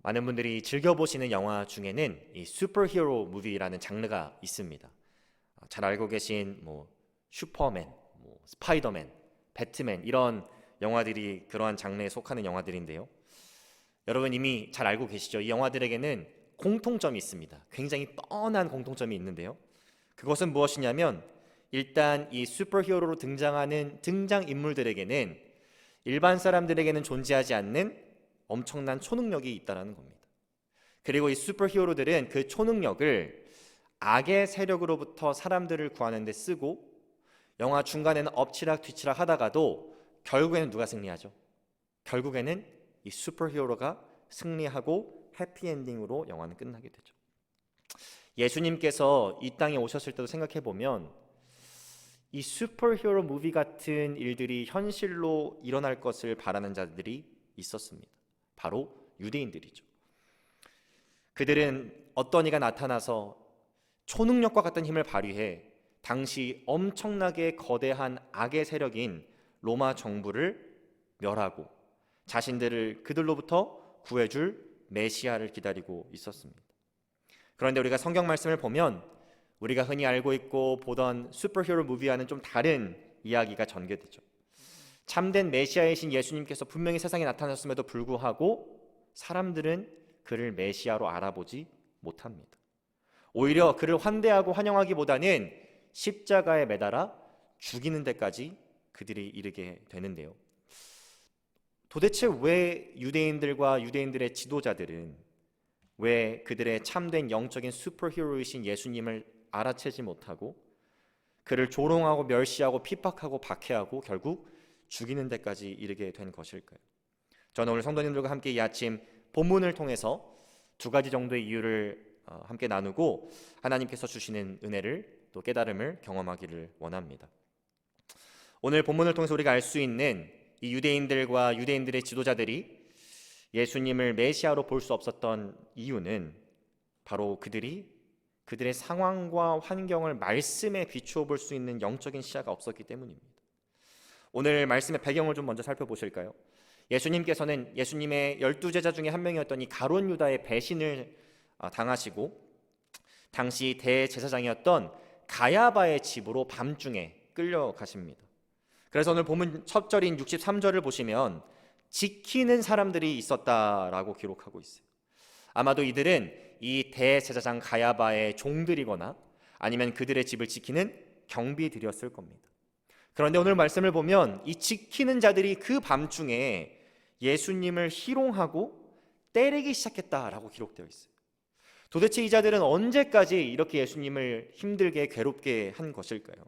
많은 분들이 즐겨보시는 영화 중에는 이 슈퍼히어로 무비라는 장르가 있습니다. 잘 알고 계신 슈퍼맨, 스파이더맨, 배트맨 이런 영화들이 그러한 장르에 속하는 영화들인데요. 여러분 이미 잘 알고 계시죠? 이 영화들에게는 공통점이 있습니다. 굉장히 뻔한 공통점이 있는데요. 그것은 무엇이냐면 일단 이 슈퍼히어로로 등장하는 등장인물들에게는 일반 사람들에게는 존재하지 않는 엄청난 초능력이 있다는 겁니다. 그리고 이 슈퍼히어로들은 그 초능력을 악의 세력으로부터 사람들을 구하는 데 쓰고 영화 중간에는 엎치락 뒤치락 하다가도 결국에는 누가 승리하죠? 결국에는 이 슈퍼히어로가 승리하고 해피엔딩으로 영화는 끝나게 되죠. 예수님께서 이 땅에 오셨을 때도 생각해보면 이 슈퍼히어로 무비 같은 일들이 현실로 일어날 것을 바라는 자들이 있었습니다. 바로 유대인들이죠. 그들은 어떤 이가 나타나서 초능력과 같은 힘을 발휘해 당시 엄청나게 거대한 악의 세력인 로마 정부를 멸하고 자신들을 그들로부터 구해줄 메시아를 기다리고 있었습니다. 그런데 우리가 성경 말씀을 보면 우리가 흔히 알고 있고 보던 슈퍼히어로 무비와는 좀 다른 이야기가 전개되죠. 참된 메시아이신 예수님께서 분명히 세상에 나타나셨음에도 불구하고 사람들은 그를 메시아로 알아보지 못합니다. 오히려 그를 환대하고 환영하기보다는 십자가에 매달아 죽이는 데까지 그들이 이르게 되는데요. 도대체 왜 유대인들과 유대인들의 지도자들은 왜 그들의 참된 영적인 슈퍼히어로이신 예수님을 알아채지 못하고 그를 조롱하고 멸시하고 핍박하고 박해하고 결국 죽이는 데까지 이르게 된 것일까요? 저는 오늘 성도님들과 함께 이 아침 본문을 통해서 두 가지 정도의 이유를 함께 나누고 하나님께서 주시는 은혜를 또 깨달음을 경험하기를 원합니다. 오늘 본문을 통해서 우리가 알 수 있는 이 유대인들과 유대인들의 지도자들이 예수님을 메시아로 볼 수 없었던 이유는 바로 그들의 상황과 환경을 말씀에 비추어 볼 수 있는 영적인 시야가 없었기 때문입니다. 오늘 말씀의 배경을 좀 먼저 살펴보실까요? 예수님께서는 예수님의 12제자 중에 한 명이었던 이 가룟 유다의 배신을 당하시고 당시 대제사장이었던 가야바의 집으로 밤중에 끌려가십니다. 그래서 오늘 본문 첫 절인 63절을 보시면 지키는 사람들이 있었다라고 기록하고 있어요. 아마도 이들은 이 대제사장 가야바의 종들이거나 아니면 그들의 집을 지키는 경비들이었을 겁니다. 그런데 오늘 말씀을 보면 이 지키는 자들이 그 밤중에 예수님을 희롱하고 때리기 시작했다라고 기록되어 있어요. 도대체 이 자들은 언제까지 이렇게 예수님을 힘들게 괴롭게 한 것일까요?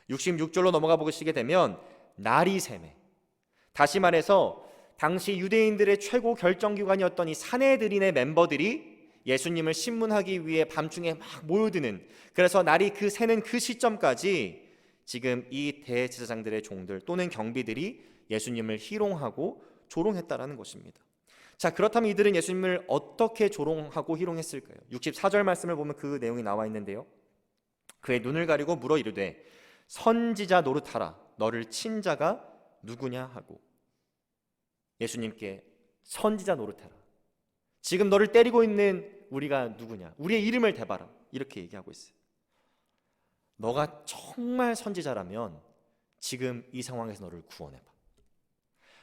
66절로 넘어가 보시게 되면 날이 새매, 다시 말해서 당시 유대인들의 최고 결정기관이었던 이 산헤드린의 멤버들이 예수님을 신문하기 위해 밤중에 막 모여드는, 그래서 날이 새는 그 시점까지 지금 이 대제사장들의 종들 또는 경비들이 예수님을 희롱하고 조롱했다라는 것입니다. 자, 그렇다면 이들은 예수님을 어떻게 조롱하고 희롱했을까요? 64절 말씀을 보면 그 내용이 나와 있는데요. 그의 눈을 가리고 물어 이르되 선지자 노릇하라, 너를 친 자가 누구냐 하고. 예수님께 선지자 노릇하라, 지금 너를 때리고 있는 우리가 누구냐, 우리의 이름을 대봐라, 이렇게 얘기하고 있어요. 너가 정말 선지자라면 지금 이 상황에서 너를 구원해봐.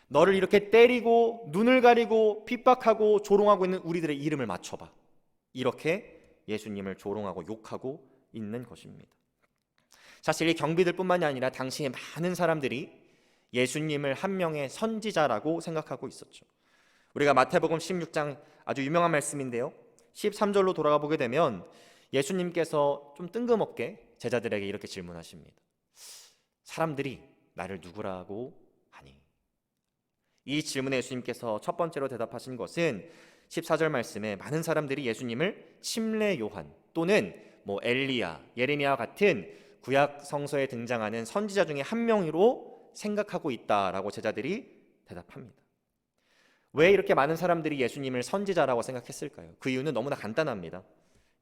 너를 이렇게 때리고 눈을 가리고 핍박하고 조롱하고 있는 우리들의 이름을 맞춰봐. 이렇게 예수님을 조롱하고 욕하고 있는 것입니다. 사실 이 경비들뿐만이 아니라 당시에 많은 사람들이 예수님을 한 명의 선지자라고 생각하고 있었죠. 우리가 마태복음 16장 아주 유명한 말씀인데요, 13절로 돌아가 보게 되면 예수님께서 좀 뜬금없게 제자들에게 이렇게 질문하십니다. 사람들이 나를 누구라고 하니? 이 질문에 예수님께서 첫 번째로 대답하신 것은 14절 말씀에 많은 사람들이 예수님을 침례 요한 또는 엘리야, 예레미야와 같은 구약 성서에 등장하는 선지자 중에 한 명으로 생각하고 있다라고 제자들이 대답합니다. 왜 이렇게 많은 사람들이 예수님을 선지자라고 생각했을까요? 그 이유는 너무나 간단합니다.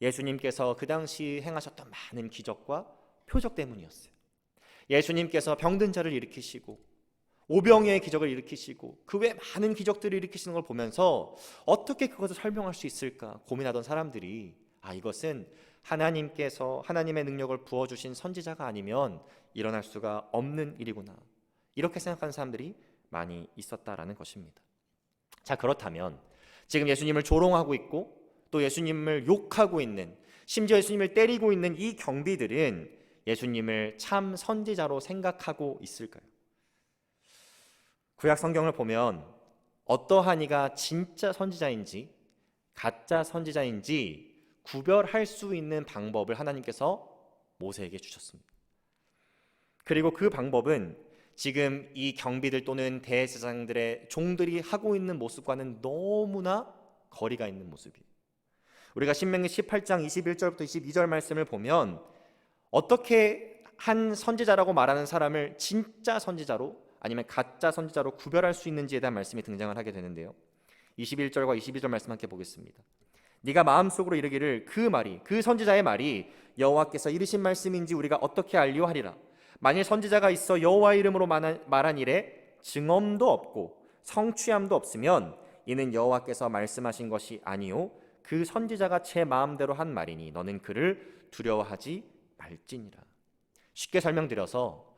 예수님께서 그 당시 행하셨던 많은 기적과 표적 때문이었어요. 예수님께서 병든 자를 일으키시고 오병이어의 기적을 일으키시고 그 외 많은 기적들을 일으키시는 걸 보면서 어떻게 그것을 설명할 수 있을까 고민하던 사람들이 이것은 하나님께서 하나님의 능력을 부어주신 선지자가 아니면 일어날 수가 없는 일이구나, 이렇게 생각하는 사람들이 많이 있었다라는 것입니다. 자, 그렇다면 지금 예수님을 조롱하고 있고 또 예수님을 욕하고 있는, 심지어 예수님을 때리고 있는 이 경비들은 예수님을 참 선지자로 생각하고 있을까요? 구약 성경을 보면 어떠한 이가 진짜 선지자인지 가짜 선지자인지 구별할 수 있는 방법을 하나님께서 모세에게 주셨습니다. 그리고 그 방법은 지금 이 경비들 또는 대제사장들의 종들이 하고 있는 모습과는 너무나 거리가 있는 모습이에요. 우리가 신명기 18장 21절부터 22절 말씀을 보면 어떻게 한 선지자라고 말하는 사람을 진짜 선지자로 아니면 가짜 선지자로 구별할 수 있는지에 대한 말씀이 등장을 하게 되는데요. 21절과 22절 말씀 함께 보겠습니다. 네가 마음속으로 이르기를 그 선지자의 말이 여호와께서 이르신 말씀인지 우리가 어떻게 알리오 하리라. 만일 선지자가 있어 여호와 이름으로 말한 일에 증언도 없고 성취함도 없으면 이는 여호와께서 말씀하신 것이 아니요 그 선지자가 제 마음대로 한 말이니 너는 그를 두려워하지 말지니라. 쉽게 설명드려서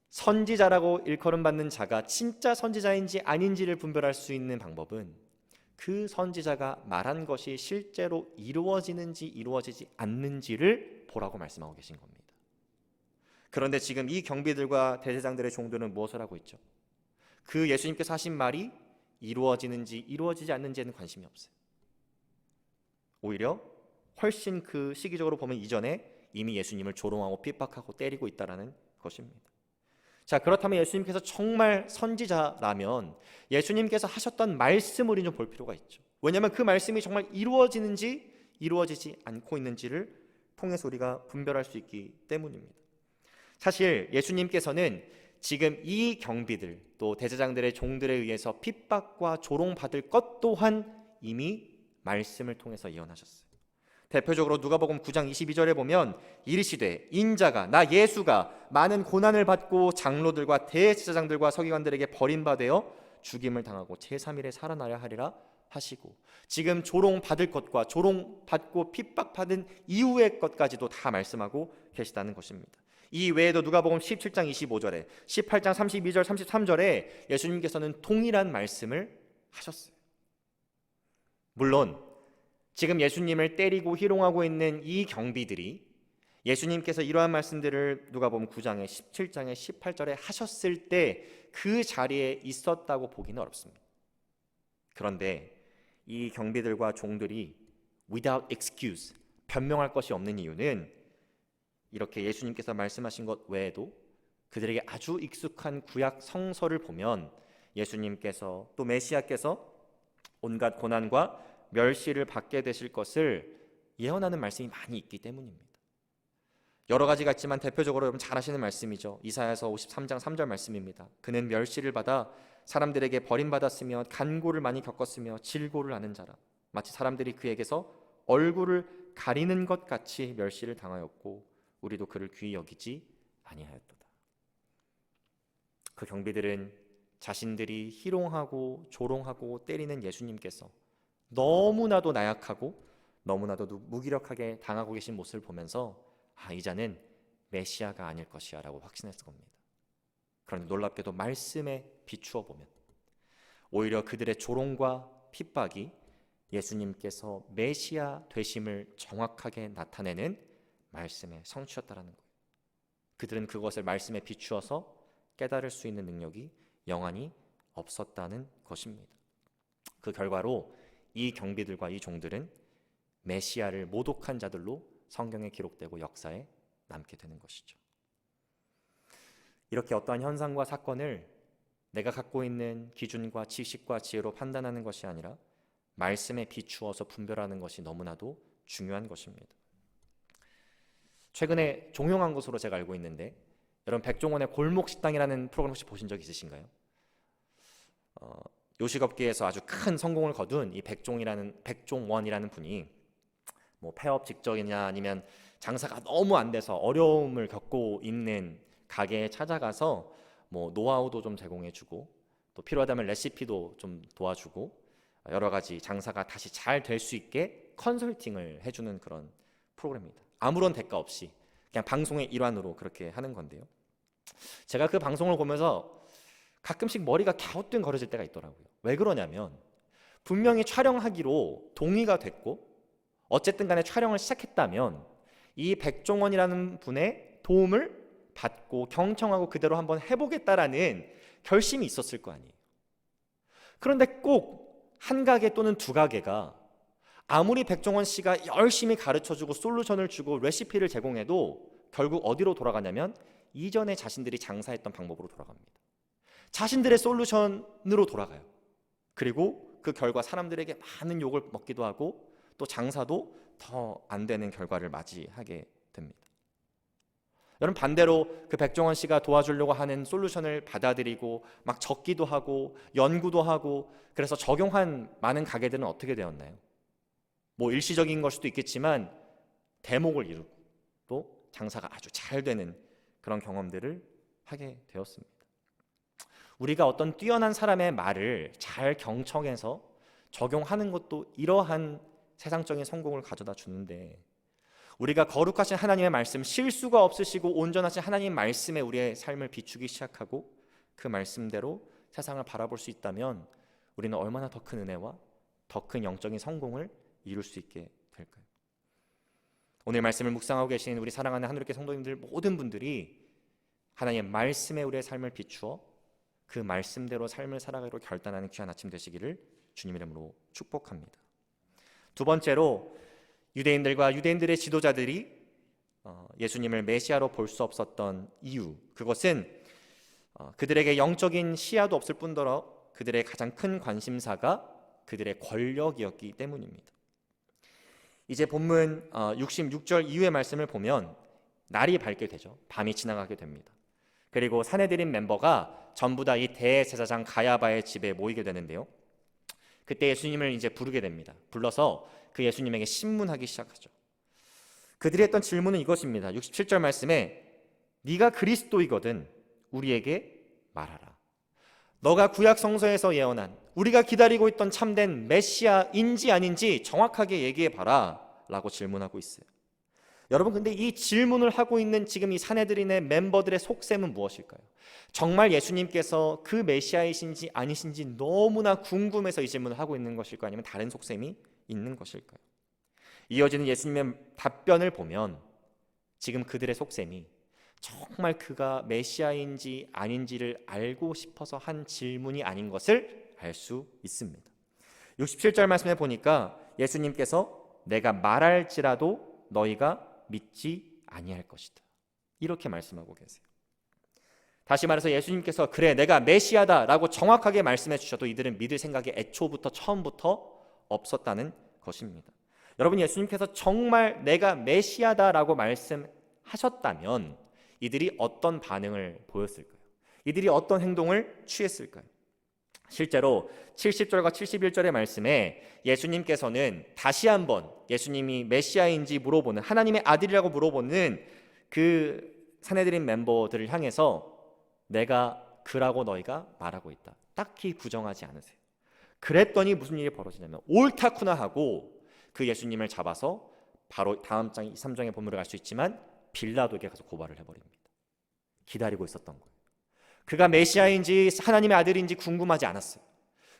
선지자라고 일컬음받는 자가 진짜 선지자인지 아닌지를 분별할 수 있는 방법은 그 선지자가 말한 것이 실제로 이루어지는지 이루어지지 않는지를 보라고 말씀하고 계신 겁니다. 그런데 지금 이 경비들과 대제사장들의 종들은 무엇을 하고 있죠? 그 예수님께서 하신 말이 이루어지는지 이루어지지 않는지에는 관심이 없어요. 오히려 훨씬 그 시기적으로 보면 이전에 이미 예수님을 조롱하고 핍박하고 때리고 있다는 것입니다. 자, 그렇다면 예수님께서 정말 선지자라면 예수님께서 하셨던 말씀을 좀 볼 필요가 있죠. 왜냐하면 그 말씀이 정말 이루어지는지 이루어지지 않고 있는지를 통해서 우리가 분별할 수 있기 때문입니다. 사실 예수님께서는 지금 이 경비들 또 대제사장들의 종들에 의해서 핍박과 조롱받을 것 또한 이미 말씀을 통해서 예언하셨어요. 대표적으로 누가복음 9장 22절에 보면 이르시되 인자가 나 예수가 많은 고난을 받고 장로들과 대제사장들과 서기관들에게 버림받아 죽임을 당하고 제3일에 살아나야 하리라 하시고, 지금 조롱받을 것과 조롱받고 핍박받은 이후의 것까지도 다 말씀하고 계시다는 것입니다. 이 외에도 누가복음 17장 25절에 18장 32절 33절에 예수님께서는 동일한 말씀을 하셨어요. 물론 지금 예수님을 때리고 희롱하고 있는 이 경비들이 예수님께서 이러한 말씀들을 누가복음 9장에 17장에 18절에 하셨을 때 그 자리에 있었다고 보기는 어렵습니다. 그런데 이 경비들과 종들이 without excuse, 변명할 것이 없는 이유는 이렇게 예수님께서 말씀하신 것 외에도 그들에게 아주 익숙한 구약 성서를 보면 예수님께서 또 메시아께서 온갖 고난과 멸시를 받게 되실 것을 예언하는 말씀이 많이 있기 때문입니다. 여러 가지가 있지만 대표적으로 여러분 잘 아시는 말씀이죠. 이사야서 53장 3절 말씀입니다. 그는 멸시를 받아 사람들에게 버림받았으며 간고를 많이 겪었으며 질고를 아는 자라. 마치 사람들이 그에게서 얼굴을 가리는 것 같이 멸시를 당하였고 우리도 그를 귀히 여기지 아니하였도다. 그 경비들은 자신들이 희롱하고 조롱하고 때리는 예수님께서 너무나도 나약하고 너무나도 무기력하게 당하고 계신 모습을 보면서 이 자는 메시아가 아닐 것이야 라고 확신했을 겁니다. 그런데 놀랍게도 말씀에 비추어 보면 오히려 그들의 조롱과 핍박이 예수님께서 메시아 되심을 정확하게 나타내는 말씀의 성취였다라는 거예요. 그들은 그것을 말씀에 비추어서 깨달을 수 있는 능력이 영원히 없었다는 것입니다. 그 결과로 이 경비들과 이 종들은 메시아를 모독한 자들로 성경에 기록되고 역사에 남게 되는 것이죠. 이렇게 어떠한 현상과 사건을 내가 갖고 있는 기준과 지식과 지혜로 판단하는 것이 아니라 말씀에 비추어서 분별하는 것이 너무나도 중요한 것입니다. 최근에 종영한 것으로 제가 알고 있는데 여러분 백종원의 골목식당이라는 프로그램 혹시 보신 적 있으신가요? 요식업계에서 아주 큰 성공을 거둔 이 백종원이라는 분이 뭐 폐업 직전이냐 아니면 장사가 너무 안 돼서 어려움을 겪고 있는 가게에 찾아가서 뭐 노하우도 좀 제공해주고 또 필요하다면 레시피도 좀 도와주고 여러 가지 장사가 다시 잘 될 수 있게 컨설팅을 해주는 그런 프로그램입니다. 아무런 대가 없이 그냥 방송의 일환으로 그렇게 하는 건데요. 제가 그 방송을 보면서 가끔씩 머리가 갸우뚱거려질 때가 있더라고요. 왜 그러냐면 분명히 촬영하기로 동의가 됐고 어쨌든 간에 촬영을 시작했다면 이 백종원이라는 분의 도움을 받고 경청하고 그대로 한번 해보겠다라는 결심이 있었을 거 아니에요. 그런데 꼭 한 가게 또는 두 가게가 아무리 백종원 씨가 열심히 가르쳐주고 솔루션을 주고 레시피를 제공해도 결국 어디로 돌아가냐면 이전에 자신들이 장사했던 방법으로 돌아갑니다. 자신들의 솔루션으로 돌아가요. 그리고 그 결과 사람들에게 많은 욕을 먹기도 하고 또 장사도 더 안 되는 결과를 맞이하게 됩니다. 여러분 반대로 그 백종원 씨가 도와주려고 하는 솔루션을 받아들이고 막 적기도 하고 연구도 하고 그래서 적용한 많은 가게들은 어떻게 되었나요? 뭐 일시적인 걸 수도 있겠지만 대목을 이루고 또 장사가 아주 잘 되는 그런 경험들을 하게 되었습니다. 우리가 어떤 뛰어난 사람의 말을 잘 경청해서 적용하는 것도 이러한 세상적인 성공을 가져다 주는데 우리가 거룩하신 하나님의 말씀, 실수가 없으시고 온전하신 하나님의 말씀에 우리의 삶을 비추기 시작하고 그 말씀대로 세상을 바라볼 수 있다면 우리는 얼마나 더 큰 은혜와 더 큰 영적인 성공을 이룰 수 있게 될까요? 오늘 말씀을 묵상하고 계신 우리 사랑하는 하늘교회 성도님들 모든 분들이 하나님의 말씀에 우리의 삶을 비추어 그 말씀대로 삶을 살아가기로 결단하는 귀한 아침 되시기를 주님 이름으로 축복합니다. 두 번째로 유대인들과 유대인들의 지도자들이 예수님을 메시아로 볼 수 없었던 이유, 그것은 그들에게 영적인 시야도 없을 뿐더러 그들의 가장 큰 관심사가 그들의 권력이었기 때문입니다. 이제 본문 66절 이후의 말씀을 보면 날이 밝게 되죠. 밤이 지나가게 됩니다. 그리고 산헤드린 멤버가 전부 다 이 대제사장 가야바의 집에 모이게 되는데요. 그때 예수님을 이제 부르게 됩니다. 불러서 그 예수님에게 신문하기 시작하죠. 그들이 했던 질문은 이것입니다. 67절 말씀에 네가 그리스도이거든 우리에게 말하라. 너가 구약 성서에서 예언한 우리가 기다리고 있던 참된 메시아인지 아닌지 정확하게 얘기해봐라 라고 질문하고 있어요. 여러분 근데 이 질문을 하고 있는 지금 이 산헤드린의 멤버들의 속셈은 무엇일까요? 정말 예수님께서 그 메시아이신지 아니신지 너무나 궁금해서 이 질문을 하고 있는 것일까요? 아니면 다른 속셈이 있는 것일까요? 이어지는 예수님의 답변을 보면 지금 그들의 속셈이 정말 그가 메시아인지 아닌지를 알고 싶어서 한 질문이 아닌 것을 알 수 있습니다. 67절 말씀에 보니까 예수님께서 내가 말할지라도 너희가 믿지 아니할 것이다 이렇게 말씀하고 계세요. 다시 말해서 예수님께서 그래 내가 메시아다 라고 정확하게 말씀해 주셔도 이들은 믿을 생각이 애초부터 처음부터 없었다는 것입니다. 여러분 예수님께서 정말 내가 메시아다 라고 말씀하셨다면 이들이 어떤 반응을 보였을까요? 이들이 어떤 행동을 취했을까요? 실제로 70절과 71절의 말씀에 예수님께서는 다시 한번 예수님이 메시아인지 물어보는 하나님의 아들이라고 물어보는 그 산헤드린 멤버들을 향해서 내가 그라고 너희가 말하고 있다. 딱히 부정하지 않으세요. 그랬더니 무슨 일이 벌어지냐면 옳다구나 하고 그 예수님을 잡아서 바로 다음 장 3장의 본문을 갈 수 있지만 빌라도에게 가서 고발을 해버립니다. 기다리고 있었던 거예요. 그가 메시아인지 하나님의 아들인지 궁금하지 않았어요.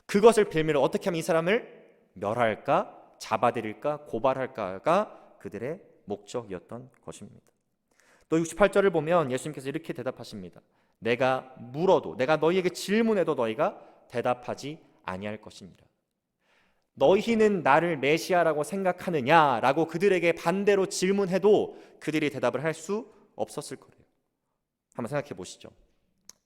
그것을 빌미로 어떻게 하면 이 사람을 멸할까, 잡아들일까, 고발할까가 그들의 목적이었던 것입니다. 또 68절을 보면 예수님께서 이렇게 대답하십니다. 내가 물어도, 내가 너희에게 질문해도 너희가 대답하지 아니할 것이니라. 너희는 나를 메시아라고 생각하느냐라고 그들에게 반대로 질문해도 그들이 대답을 할 수 없었을 거예요. 한번 생각해 보시죠.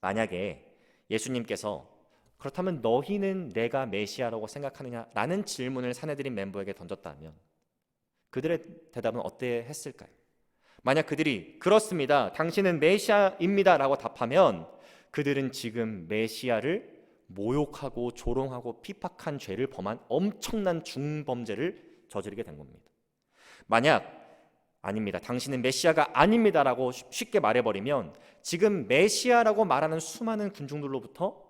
만약에 예수님께서 그렇다면 너희는 내가 메시아라고 생각하느냐라는 질문을 산헤드린 멤버에게 던졌다면 그들의 대답은 어때 했을까요? 만약 그들이 그렇습니다. 당신은 메시아입니다 라고 답하면 그들은 지금 메시아를 모욕하고 조롱하고 핍박한 죄를 범한 엄청난 중범죄를 저지르게 된 겁니다. 만약 아닙니다. 당신은 메시아가 아닙니다라고 쉽게 말해버리면 지금 메시아라고 말하는 수많은 군중들로부터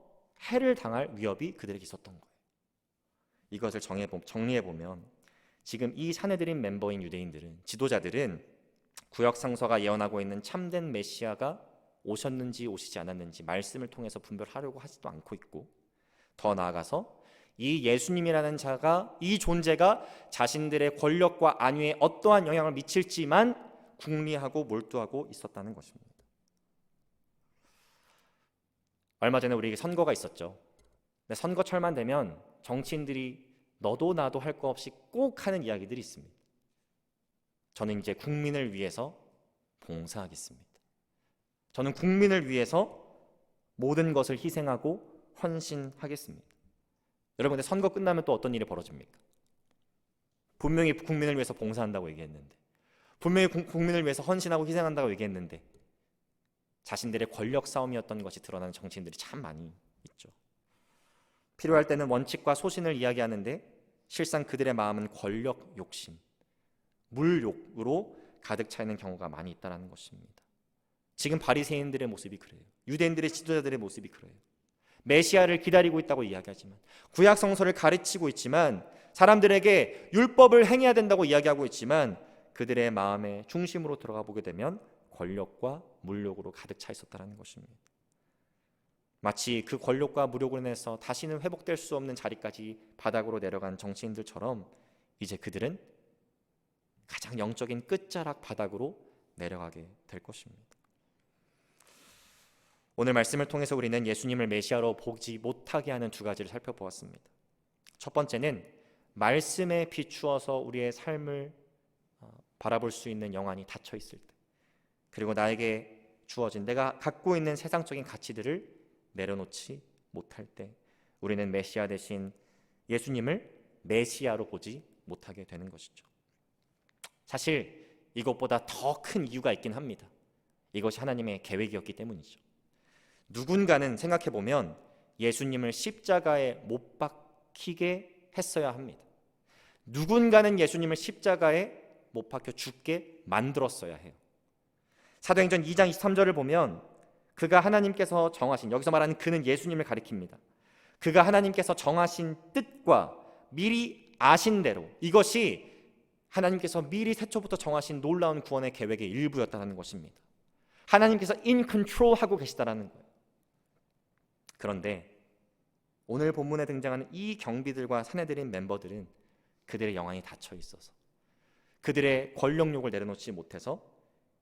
해를 당할 위협이 그들에게 있었던 거예요. 이것을 정리해보면 지금 이 사내들인 멤버인 유대인들은, 지도자들은 구약성서가 예언하고 있는 참된 메시아가 오셨는지 오시지 않았는지 말씀을 통해서 분별하려고 하지도 않고 있고, 더 나아가서 이 예수님이라는 자가, 이 존재가 자신들의 권력과 안위에 어떠한 영향을 미칠지만 궁리하고 몰두하고 있었다는 것입니다. 얼마 전에 우리에게 선거가 있었죠. 근데 선거철만 되면 정치인들이 너도 나도 할 거 없이 꼭 하는 이야기들이 있습니다. 저는 이제 국민을 위해서 봉사하겠습니다. 저는 국민을 위해서 모든 것을 희생하고 헌신하겠습니다. 여러분, 근데 선거 끝나면 또 어떤 일이 벌어집니까? 분명히 국민을 위해서 봉사한다고 얘기했는데, 분명히 국민을 위해서 헌신하고 희생한다고 얘기했는데 자신들의 권력 싸움이었던 것이 드러나는 정치인들이 참 많이 있죠. 필요할 때는 원칙과 소신을 이야기하는데 실상 그들의 마음은 권력 욕심, 물욕으로 가득 차 있는 경우가 많이 있다는 것입니다. 지금 바리새인들의 모습이 그래요. 유대인들의 지도자들의 모습이 그래요. 메시아를 기다리고 있다고 이야기하지만, 구약 성서를 가르치고 있지만, 사람들에게 율법을 행해야 된다고 이야기하고 있지만 그들의 마음의 중심으로 들어가 보게 되면 권력과 물욕으로 가득 차 있었다는 것입니다. 마치 그 권력과 물욕으로 인해서 다시는 회복될 수 없는 자리까지 바닥으로 내려간 정치인들처럼 이제 그들은 가장 영적인 끝자락 바닥으로 내려가게 될 것입니다. 오늘 말씀을 통해서 우리는 예수님을 메시아로 보지 못하게 하는 두 가지를 살펴보았습니다. 첫 번째는 말씀에 비추어서 우리의 삶을 바라볼 수 있는 영안이 닫혀 있을 때, 그리고 나에게 주어진 내가 갖고 있는 세상적인 가치들을 내려놓지 못할 때 우리는 메시아 대신 예수님을 메시아로 보지 못하게 되는 것이죠. 사실 이것보다 더 큰 이유가 있긴 합니다. 이것이 하나님의 계획이었기 때문이죠. 누군가는 생각해보면 예수님을 십자가에 못 박히게 했어야 합니다. 누군가는 예수님을 십자가에 못 박혀 죽게 만들었어야 해요. 사도행전 2장 23절을 보면 그가 하나님께서 정하신, 여기서 말하는 그는 예수님을 가리킵니다. 그가 하나님께서 정하신 뜻과 미리 아신 대로, 이것이 하나님께서 미리 태초부터 정하신 놀라운 구원의 계획의 일부였다는 것입니다. 하나님께서 in control 하고 계시다는 거예요. 그런데 오늘 본문에 등장하는 이 경비들과 사내들인 멤버들은 그들의 영안이 닫혀 있어서 그들의 권력욕을 내려놓지 못해서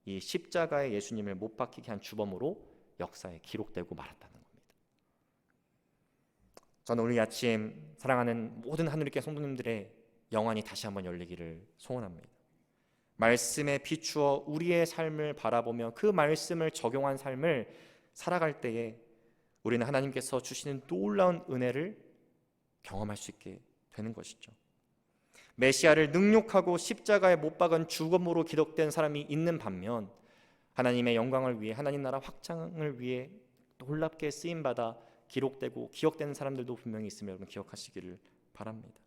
이 십자가에 예수님을 못 박히게 한 주범으로 역사에 기록되고 말았다는 겁니다. 저는 오늘 아침 사랑하는 모든 하늘교회 성도님들의 영안이 다시 한번 열리기를 소원합니다. 말씀에 비추어 우리의 삶을 바라보며 그 말씀을 적용한 삶을 살아갈 때에 우리는 하나님께서 주시는 놀라운 은혜를 경험할 수 있게 되는 것이죠. 메시아를 능욕하고 십자가에 못 박은 주범으로 기록된 사람이 있는 반면 하나님의 영광을 위해, 하나님 나라 확장을 위해 놀랍게 쓰임받아 기록되고 기억되는 사람들도 분명히 있으면 여러분 기억하시기를 바랍니다.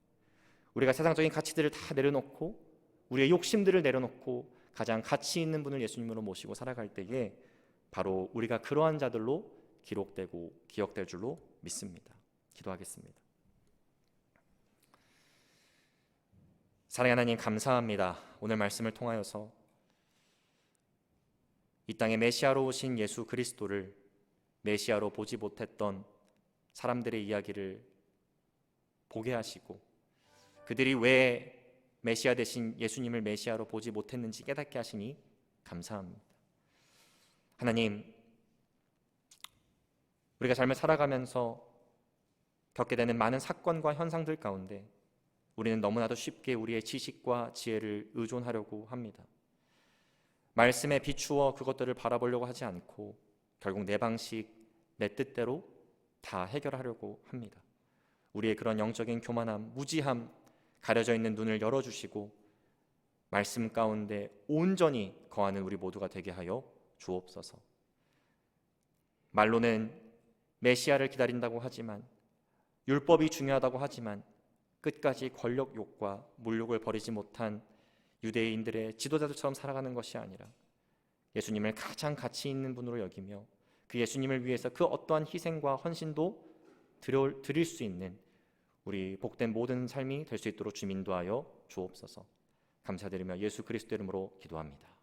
우리가 세상적인 가치들을 다 내려놓고 우리의 욕심들을 내려놓고 가장 가치 있는 분을 예수님으로 모시고 살아갈 때에 바로 우리가 그러한 자들로 기록되고 기억될 줄로 믿습니다. 기도하겠습니다. 사랑하는 하나님, 감사합니다. 오늘 말씀을 통하여서 이 땅에 메시아로 오신 예수 그리스도를 메시아로 보지 못했던 사람들의 이야기를 보게 하시고 그들이 왜 메시아 대신 예수님을 메시아로 보지 못했는지 깨닫게 하시니 감사합니다. 하나님, 우리가 삶을 살아가면서 겪게 되는 많은 사건과 현상들 가운데 우리는 너무나도 쉽게 우리의 지식과 지혜를 의존하려고 합니다. 말씀에 비추어 그것들을 바라보려고 하지 않고 결국 내 방식, 내 뜻대로 다 해결하려고 합니다. 우리의 그런 영적인 교만함, 무지함, 가려져 있는 눈을 열어주시고 말씀 가운데 온전히 거하는 우리 모두가 되게 하여 주옵소서. 말로는 메시아를 기다린다고 하지만, 율법이 중요하다고 하지만 끝까지 권력욕과 물욕을 버리지 못한 유대인들의 지도자들처럼 살아가는 것이 아니라 예수님을 가장 가치 있는 분으로 여기며 그 예수님을 위해서 그 어떠한 희생과 헌신도 드릴 수 있는 우리 복된 모든 삶이 될 수 있도록 주님 인도하여 주옵소서. 감사드리며 예수 그리스도 이름으로 기도합니다.